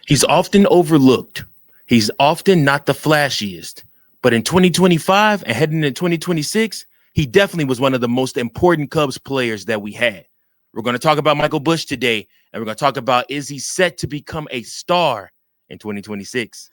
He's often overlooked. He's often not the flashiest. But in 2025 and heading into 2026, he definitely was one of the most important Cubs players that we had. We're going to talk about Michael Busch today, and we're going to talk about is he set to become a star in 2026?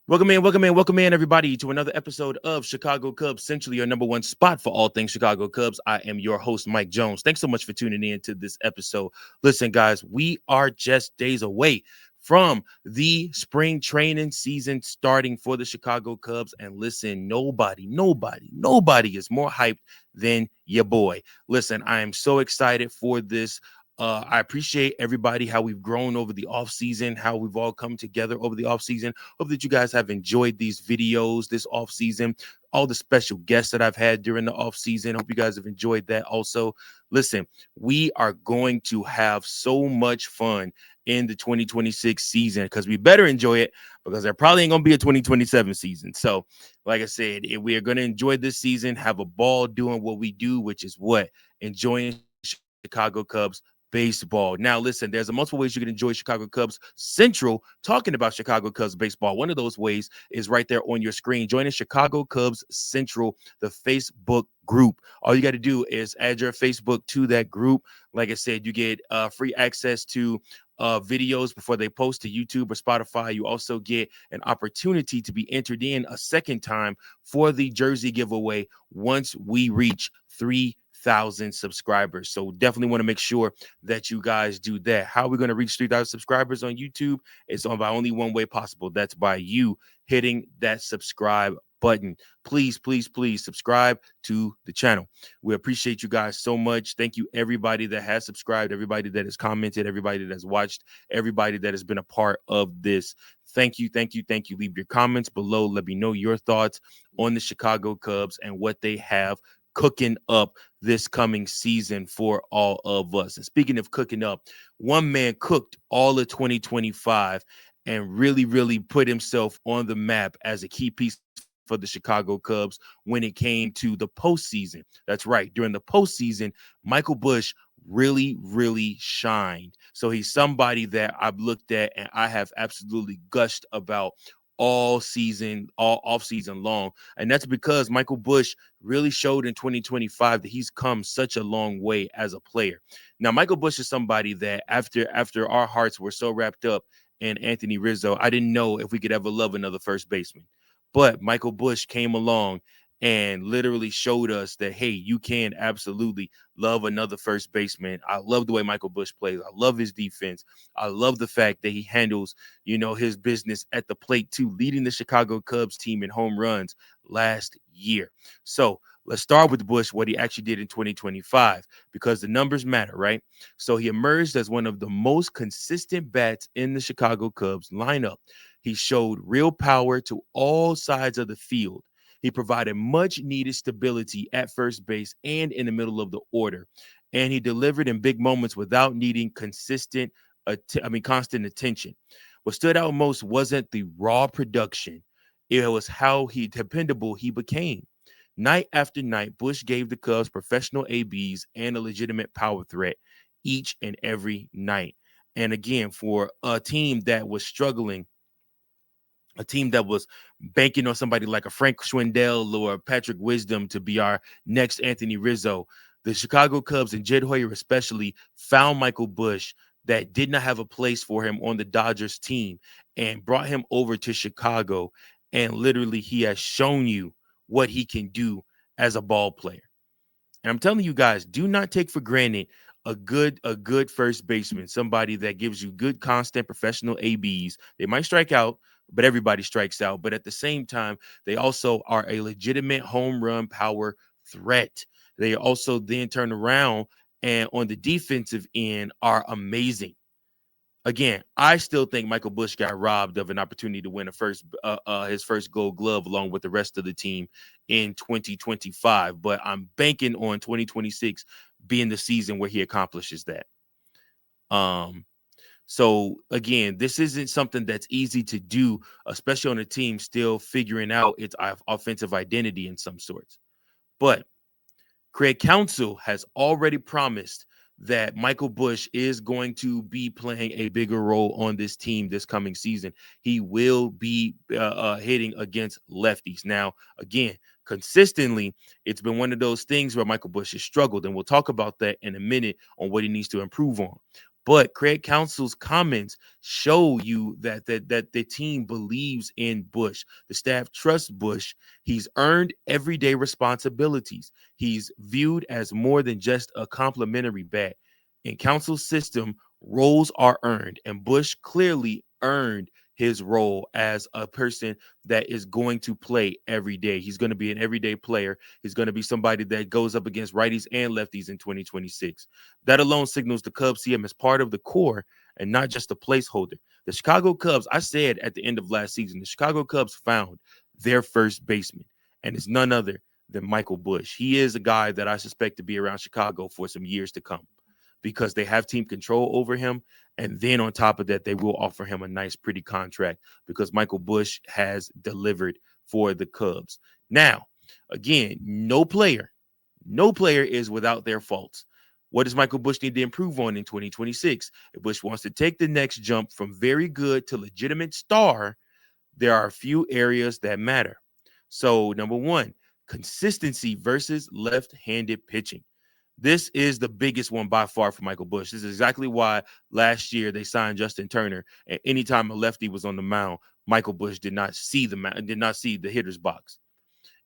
Welcome in, everybody, to another episode of Chicago Cubs Central, your number one spot for all things Chicago Cubs. I am your host, Mike Jones. Thanks so much for tuning in to this episode. Listen, guys, we are just days away from the spring training season starting for the Chicago Cubs. And listen, nobody is more hyped than your boy. Listen, I am so excited for this. I appreciate everybody, how we've grown over the offseason, how we've all come together over the offseason. Hope that you guys have enjoyed these videos this offseason, all the special guests that I've had during the offseason. Hope you guys have enjoyed that also. Listen, we are going to have so much fun in the 2026 season because we better enjoy it because there probably ain't going to be a 2027 season. So, like I said, if we are going to enjoy this season, have a ball doing what we do, which is what? Enjoying Chicago Cubs baseball. Now, listen, there's a multiple ways you can enjoy Chicago Cubs Central, talking about Chicago Cubs baseball. One of those ways is right there on your screen. Joining Chicago Cubs Central, the Facebook group. All you got to do is add your Facebook to that group. Like I said, you get free access to videos before they post to YouTube or Spotify. You also get an opportunity to be entered in a second time for the jersey giveaway once we reach 3,000 subscribers. So definitely want to make sure that you guys do that. How are we going to reach 3,000 subscribers on YouTube? It's on by only one way possible. That's by you hitting that subscribe button. Please subscribe to the channel. We appreciate you guys so much. Thank you, everybody that has subscribed, everybody that has commented, everybody that has watched, everybody that has been a part of this. Thank you. Leave your comments below. Let me know your thoughts on the Chicago Cubs and what they have cooking up this coming season for all of us. And speaking of cooking up, one man cooked all of 2025 and really put himself on the map as a key piece for the Chicago Cubs when it came to the postseason. That's right. During the postseason, Michael Busch really shined. So he's somebody that I've looked at and I have absolutely gushed about all off season long. And that's because Michael Busch really showed in 2025 that he's come such a long way as a player. Now, Michael Busch is somebody that after our hearts were so wrapped up in Anthony Rizzo, I didn't know if we could ever love another first baseman. But Michael Busch came along and literally showed us that, hey, you can absolutely love another first baseman. I love the way Michael Busch plays. I love his defense. I love the fact that he handles, his business at the plate too, leading the Chicago Cubs team in home runs last year. So let's start with Busch, what he actually did in 2025, because the numbers matter, right? So he emerged as one of the most consistent bats in the Chicago Cubs lineup. He showed real power to all sides of the field. He provided much needed stability at first base and in the middle of the order. And he delivered in big moments without needing constant attention. What stood out most wasn't the raw production. It was how dependable he became. Night after night, Busch gave the Cubs professional ABs and a legitimate power threat each and every night. And again, for a team that was struggling, a team that was banking on somebody like a Frank Schwindel or Patrick Wisdom to be our next Anthony Rizzo, the Chicago Cubs and Jed Hoyer especially found Michael Busch that did not have a place for him on the Dodgers team and brought him over to Chicago. And literally, he has shown you what he can do as a ball player. And I'm telling you guys, do not take for granted a good first baseman, somebody that gives you good, constant, professional ABs. They might strike out, but everybody strikes out. But at the same time, they also are a legitimate home run power threat. They also then turn around and on the defensive end are amazing. Again, I still think Michael Busch got robbed of an opportunity to win his first Gold Glove along with the rest of the team in 2025. But I'm banking on 2026 being the season where he accomplishes that. So again, this isn't something that's easy to do, especially on a team still figuring out its offensive identity in some sorts. But Craig Counsell has already promised that Michael Busch is going to be playing a bigger role on this team this coming season. He will be hitting against lefties. Now, again, consistently, it's been one of those things where Michael Busch has struggled, and we'll talk about that in a minute on what he needs to improve on. But Craig Counsell's comments show you that the team believes in Busch. The staff trusts Busch. He's earned everyday responsibilities. He's viewed as more than just a complimentary bat. In Counsell's system, roles are earned, and Busch clearly earned his role as a person that is going to play every day. He's going to be an everyday player. He's going to be somebody that goes up against righties and lefties in 2026. That alone signals the Cubs see him as part of the core and not just a placeholder. The Chicago Cubs, I said at the end of last season, the Chicago Cubs found their first baseman, and it's none other than Michael Busch. He is a guy that I suspect to be around Chicago for some years to come because they have team control over him. And then on top of that, they will offer him a nice, pretty contract because Michael Busch has delivered for the Cubs. Now, again, no player is without their faults. What does Michael Busch need to improve on in 2026? If Busch wants to take the next jump from very good to legitimate star, there are a few areas that matter. So, number one, consistency versus left-handed pitching. This is the biggest one by far for Michael Busch. This is exactly why last year they signed Justin Turner. And anytime a lefty was on the mound, Michael Busch did not see the hitter's box.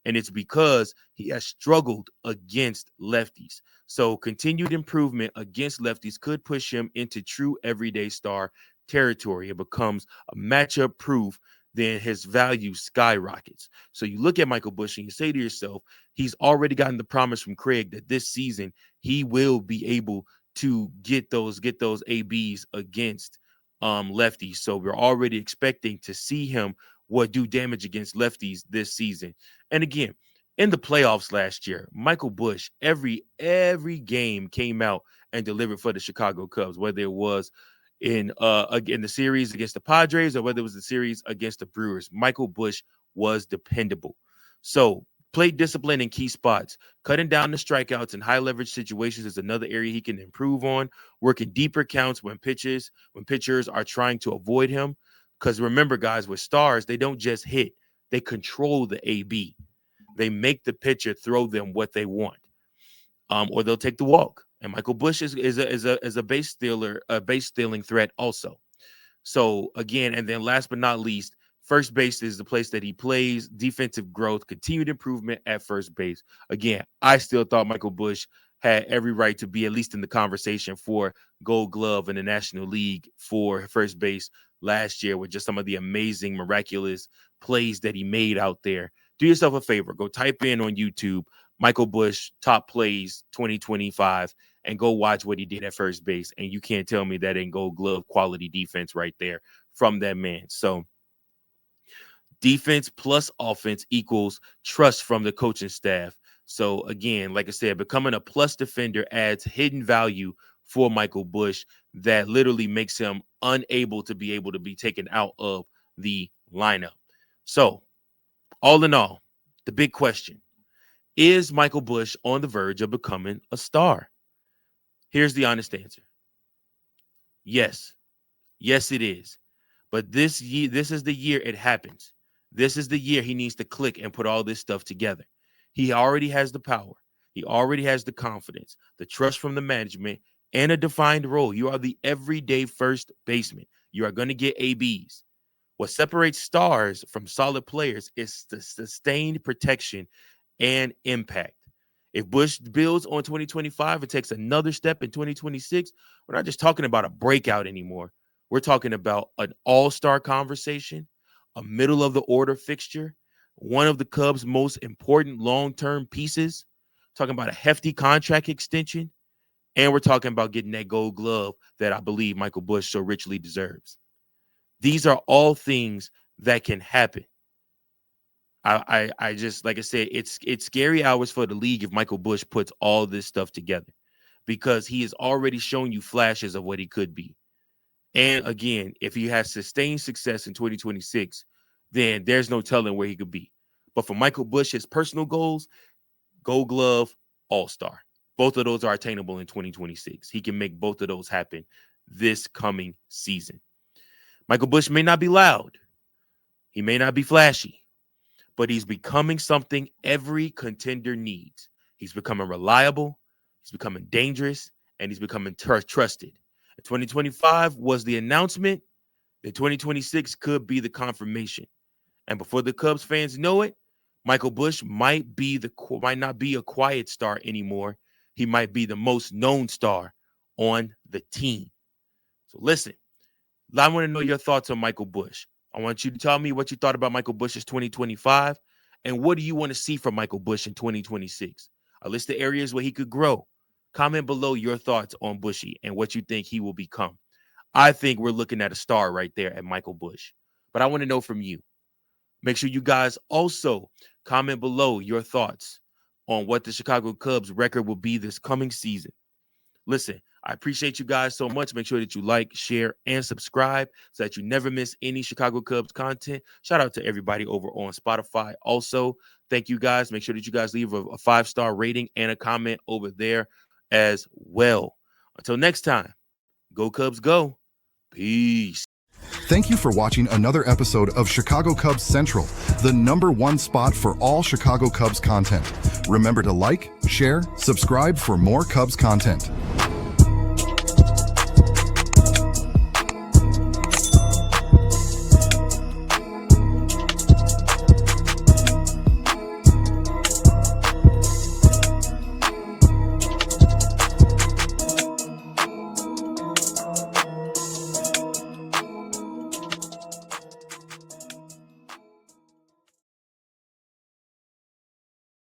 And it's because he has struggled against lefties. So continued improvement against lefties could push him into true everyday star territory. It becomes a matchup proof, then his value skyrockets. So you look at Michael Busch and you say to yourself, he's already gotten the promise from Craig that this season he will be able to get those ABs against lefties. So we're already expecting to see him do damage against lefties this season. And again, in the playoffs last year, Michael Busch every game came out and delivered for the Chicago Cubs, whether it was in the series against the Padres or whether it was the series against the Brewers. Michael Busch was dependable. So plate discipline in key spots, cutting down the strikeouts in high leverage situations is another area he can improve on. Working deeper counts when pitchers are trying to avoid him. Because remember, guys, with stars, they don't just hit; they control the AB. They make the pitcher throw them what they want, or they'll take the walk. And Michael Busch is a base stealing threat also. So again, and then last but not least, first base is the place that he plays. Defensive growth, continued improvement at first base. Again, I still thought Michael Busch had every right to be at least in the conversation for Gold Glove in the National League for first base last year with just some of the amazing, miraculous plays that he made out there. Do yourself a favor. Go type in on YouTube, Michael Busch top plays 2025, and go watch what he did at first base. And you can't tell me that ain't Gold Glove quality defense right there from that man. So defense plus offense equals trust from the coaching staff. So again, like I said, becoming a plus defender adds hidden value for Michael Busch that literally makes him unable to be taken out of the lineup. So all in all, the big question, is Michael Busch on the verge of becoming a star? Here's the honest answer. Yes. Yes, it is. But this is the year it happens. This is the year he needs to click and put all this stuff together. He already has the power. He already has the confidence, the trust from the management, and a defined role. You are the everyday first baseman. You are going to get ABs. What separates stars from solid players is the sustained protection and impact. If Busch builds on 2025 and takes another step in 2026, we're not just talking about a breakout anymore. We're talking about an all-star conversation, a middle of the order fixture, one of the Cubs' most important long-term pieces, talking about a hefty contract extension, and we're talking about getting that Gold Glove that I believe Michael Busch so richly deserves. These are all things that can happen. I just, like I said, it's scary hours for the league if Michael Busch puts all this stuff together because he has already shown you flashes of what he could be. And again, if he has sustained success in 2026, then there's no telling where he could be. But for Michael Busch, his personal goals, Gold Glove, All-Star. Both of those are attainable in 2026. He can make both of those happen this coming season. Michael Busch may not be loud. He may not be flashy, but he's becoming something every contender needs. He's becoming reliable, he's becoming dangerous, and he's becoming trusted. 2025 was the announcement that 2026 could be the confirmation. And before the Cubs fans know it, Michael Busch might not be a quiet star anymore. He might be the most known star on the team. So listen, I want to know your thoughts on Michael Busch. I want you to tell me what you thought about Michael Busch's 2025, and what do you want to see from Michael Busch in 2026? A list of areas where he could grow. Comment below your thoughts on Bushy and what you think he will become. I think we're looking at a star right there at Michael Busch, but I want to know from you. Make sure you guys also comment below your thoughts on what the Chicago Cubs record will be this coming season. Listen, I appreciate you guys so much. Make sure that you like, share, and subscribe so that you never miss any Chicago Cubs content. Shout out to everybody over on Spotify. Also, thank you guys. Make sure that you guys leave a 5-star rating and a comment over there as well. Until next time, go Cubs go. Peace. Thank you for watching another episode of Chicago Cubs Central, the #1 spot for all Chicago Cubs content. Remember to like, share, subscribe for more Cubs content.